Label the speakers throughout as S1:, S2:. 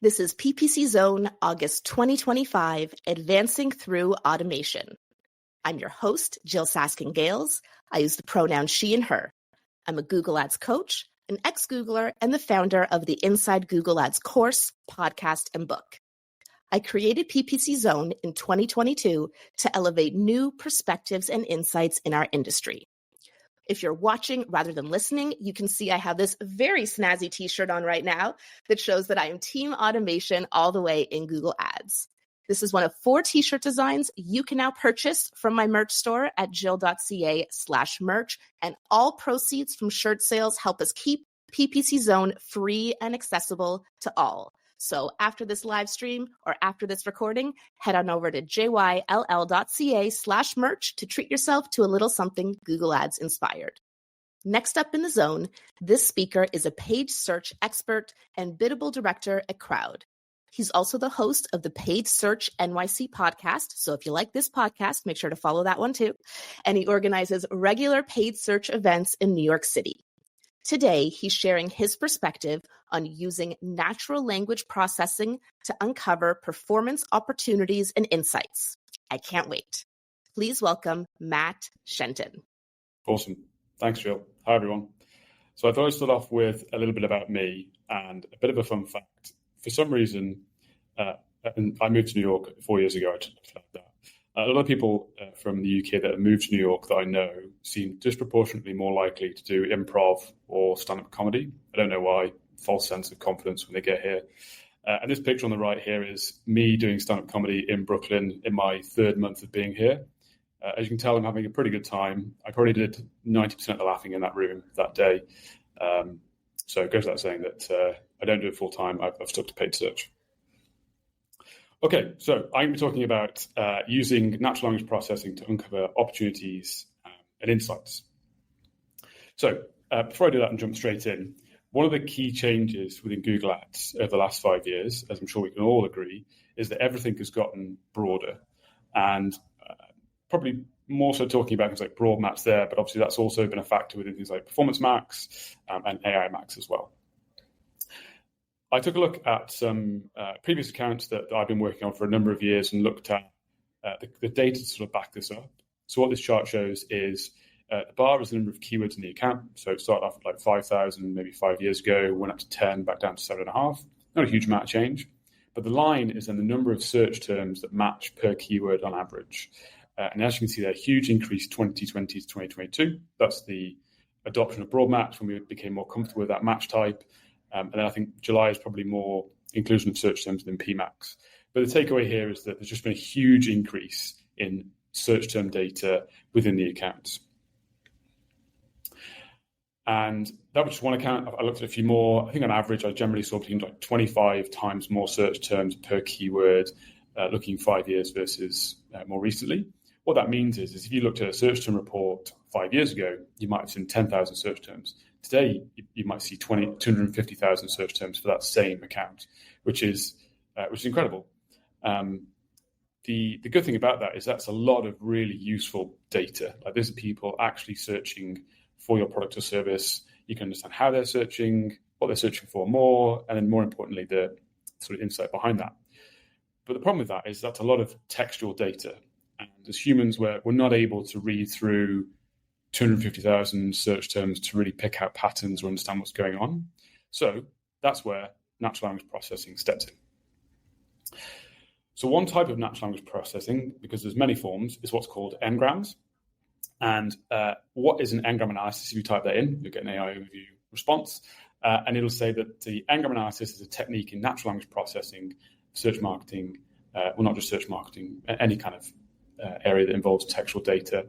S1: This is ppc.zone August 2025, Advancing Through Automation. I'm your host, Jill Saskin-Gales. I use the pronouns she and her. I'm a Google Ads coach, an ex-Googler, and the founder of the Inside Google Ads course, podcast, and book. I created PPC Zone in 2022 to elevate new perspectives and insights in our industry. If you're watching rather than listening, you can see I have this very snazzy t-shirt on right now that shows that I am Team Automation all the way in Google Ads. This is one of 4 t-shirt designs you can now purchase from my merch store at jill.ca/merch, and all proceeds from shirt sales help us keep PPC Zone free and accessible to all. So after this live stream or after this recording, head on over to jyll.ca/merch to treat yourself to a little something Google Ads inspired. Next up in the zone, this speaker is a paid search expert and Biddable Director at Croud. He's also the host of the Paid Search NYC Podcast. So if you like this podcast, make sure to follow that one too. And he organizes regular paid search events in New York City. Today, he's sharing his perspective on using natural language processing to uncover performance opportunities and insights. I can't wait. Please welcome Matt Shenton.
S2: Awesome. Thanks, Jill. Hi, everyone. So I thought I'd start off with a little bit about me and a bit of a fun fact. For some reason, and I moved to New York 4 years ago. I just felt that. A lot of people from the UK that have moved to New York that I know seem disproportionately more likely to do improv or stand-up comedy. I don't know why. False sense of confidence when they get here. And this picture on the right here is me doing stand-up comedy in Brooklyn in my 3rd month of being here. As you can tell, I'm having a pretty good time. I probably did 90% of the laughing in that room that day. So it goes without saying that I don't do it full time. I've stuck to paid search. Okay, so I'm going to be talking about using natural language processing to uncover opportunities and insights. So before I do that and jump straight in, one of the key changes within Google Ads over the last 5 years, as I'm sure we can all agree, is that everything has gotten broader. And probably more so talking about things like broad max there, but obviously that's also been a factor within things like performance max and AI max as well. I took a look at some previous accounts that I've been working on for a number of years and looked at the data to sort of back this up. So what this chart shows is the bar is the number of keywords in the account. So it started off at like 5,000 maybe 5 years ago, went up to 10, back down to 7.5. Not a huge amount of change. But the line is then the number of search terms that match per keyword on average. And as you can see there, huge increase 2020 to 2022. That's the adoption of broad match when we became more comfortable with that match type. And then I think July is probably more inclusion of search terms than PMAX. But the takeaway here is that there's just been a huge increase in search term data within the accounts. And that was just one account. I looked at a few more. I think on average, I generally saw between like 25 times more search terms per keyword, looking 5 years versus more recently. What that means is if you looked at a search term report 5 years ago, you might have seen 10,000 search terms. Today, you might see 250,000 search terms for that same account, which is incredible. The good thing about that is that's a lot of really useful data. Like these are people actually searching for your product or service. You can understand how they're searching, what they're searching for more, and then more importantly, the sort of insight behind that. But the problem with that is that's a lot of textual data. And as humans, we're not able to read through 250,000 search terms to really pick out patterns or understand what's going on. So that's where natural language processing steps in. So one type of natural language processing, because there's many forms, is what's called n-grams. And what is an n-gram analysis? If you type that in, you'll get an AI overview response. And it'll say that the n-gram analysis is a technique in natural language processing, search marketing, well, not just search marketing, any kind of area that involves textual data,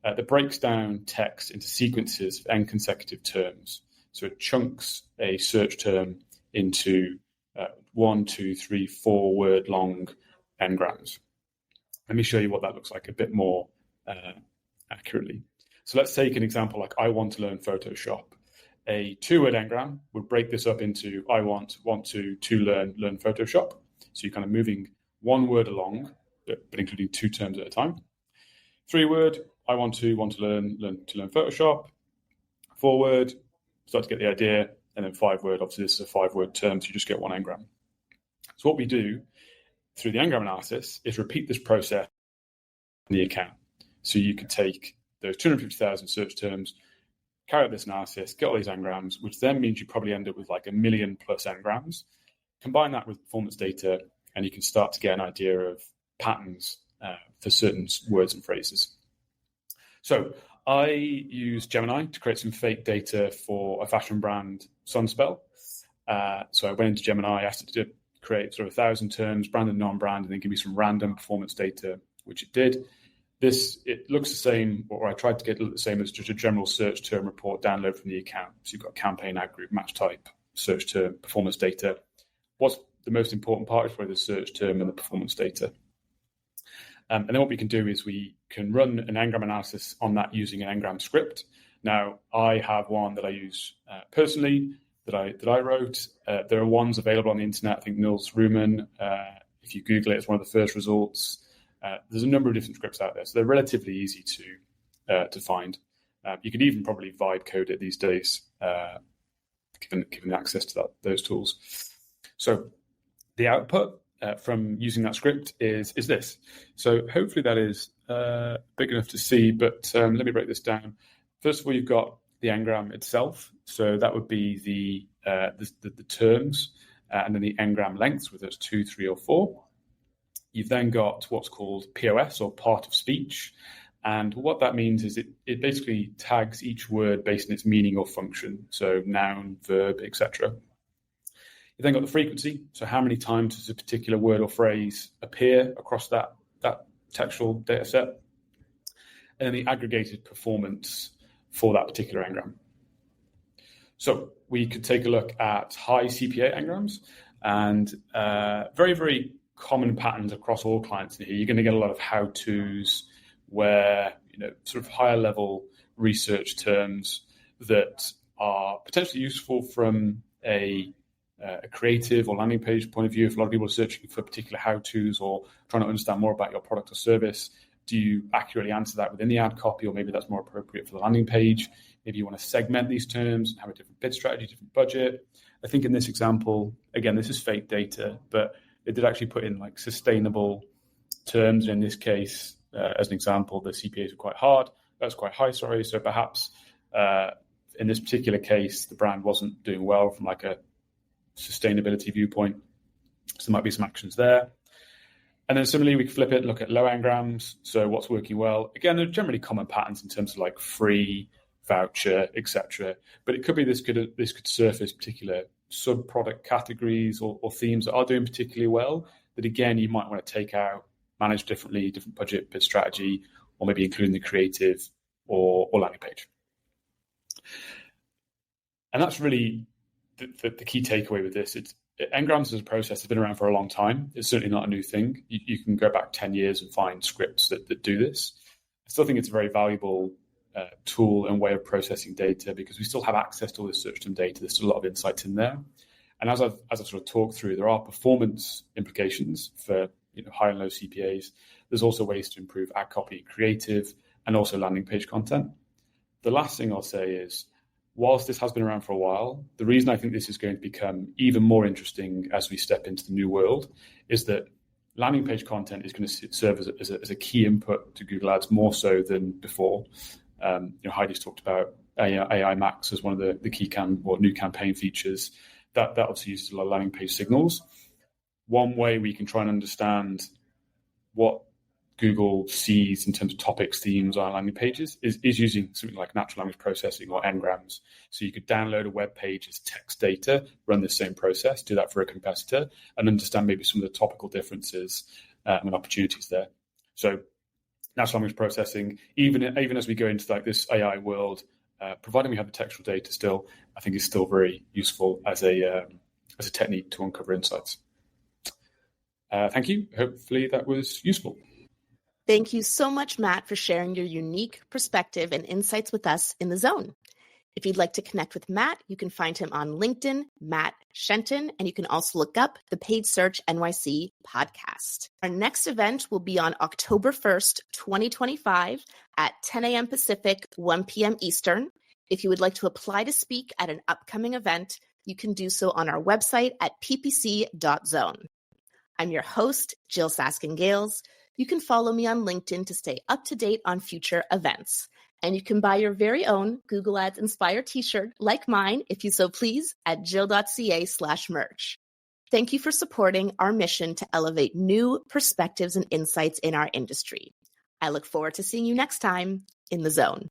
S2: that breaks down text into sequences of n consecutive terms. So it chunks a search term into 1, 2, 3, 4 word long n-grams. Let me show you what that looks like a bit more accurately. So let's take an example like I want to learn Photoshop. A 2-word n-gram would break this up into I want to learn Photoshop. So you're kind of moving one word along, but including 2 terms at a time. 3-word, I want to learn Photoshop. 4-word, start to get the idea, and then 5-word. Obviously, this is a 5-word term, so you just get one n-gram. So what we do through the Ngram analysis is repeat this process in the account. So you could take those 250,000 search terms, carry out this analysis, get all these Ngrams, which then means you probably end up with like 1 million plus Ngrams. Combine that with performance data, and you can start to get an idea of patterns for certain words and phrases. So I used Gemini to create some fake data for a fashion brand, Sunspell. So I went into Gemini, asked it to create sort of 1,000 terms, brand and non-brand, and then give me some random performance data, which it did. It looks the same, or I tried to get it to look the same as just a general search term report download from the account. So you've got campaign, ad group, match type, search term, performance data. What's the most important part is probably the search term and the performance data. And then what we can do is we can run an Ngram analysis on that using an Ngram script. Now, I have one that I use personally that I wrote. There are ones available on the internet. I think Nils Ruman, if you Google it, it's one of the first results. There's a number of different scripts out there, so they're relatively easy to find. You can even probably vibe code it these days, given access to those tools. So the output from using that script is this. So hopefully that is big enough to see, but let me break this down. First of all, you've got the Ngram itself. So that would be the terms, and then the Ngram lengths, whether it's 2, 3, or 4. You've then got what's called POS, or part of speech. And what that means is it basically tags each word based on its meaning or function. So noun, verb, etc. You've then got the frequency. So how many times does a particular word or phrase appear across that textual data set? And then the aggregated performance for that particular Ngram. So we could take a look at high CPA Ngrams, and very, very common patterns across all clients in here. You're going to get a lot of how-tos where, sort of higher level research terms that are potentially useful from a creative or landing page point of view. If a lot of people are searching for particular how-tos or trying to understand more about your product or service, do you accurately answer that within the ad copy, or maybe that's more appropriate for the landing page? Maybe you want to segment these terms and have a different bid strategy, different budget. I think in this example, again, this is fake data, but it did actually put in like sustainable terms. In this case, as an example, the CPAs were quite high, sorry. So perhaps in this particular case, the brand wasn't doing well from like a sustainability viewpoint. So there might be some actions there. And then similarly, we can flip it and look at low Ngrams. So what's working well? Again, there are generally common patterns in terms of like free, voucher, etc. But it could be this could surface particular sub-product categories or themes that are doing particularly well that, again, you might want to take out, manage differently, different budget, bid strategy, or maybe including the creative or landing page. And that's really the key takeaway with this. Ngrams as a process has been around for a long time. It's certainly not a new thing. You can go back 10 years and find scripts that do this. I still think it's a very valuable tool and way of processing data because we still have access to all this search term data. There's still a lot of insights in there. And as I've sort of talked through, there are performance implications for high and low CPAs. There's also ways to improve ad copy, creative, and also landing page content. The last thing I'll say is, whilst this has been around for a while, the reason I think this is going to become even more interesting as we step into the new world is that landing page content is going to serve as a key input to Google Ads more so than before. Heidi's talked about AI Max as one of the key new campaign features. That obviously uses a lot of landing page signals. One way we can try and understand what Google sees in terms of topics, themes on landing pages is using something like natural language processing or Ngrams. So you could download a web page as text data, run the same process, do that for a competitor, and understand maybe some of the topical differences and opportunities there. So natural language processing, even as we go into like this AI world, providing we have the textual data still, I think is still very useful as a technique to uncover insights. Thank you. Hopefully that was useful.
S1: Thank you so much, Matt, for sharing your unique perspective and insights with us in the Zone. If you'd like to connect with Matt, you can find him on LinkedIn, Matt Shenton, and you can also look up the Paid Search NYC podcast. Our next event will be on October 1st, 2025 at 10 a.m. Pacific, 1 p.m. Eastern. If you would like to apply to speak at an upcoming event, you can do so on our website at ppc.zone. I'm your host, Jill Saskin-Gales. You can follow me on LinkedIn to stay up to date on future events. And you can buy your very own Google Ads Inspire t-shirt like mine, if you so please, at jill.ca/merch. Thank you for supporting our mission to elevate new perspectives and insights in our industry. I look forward to seeing you next time in the zone.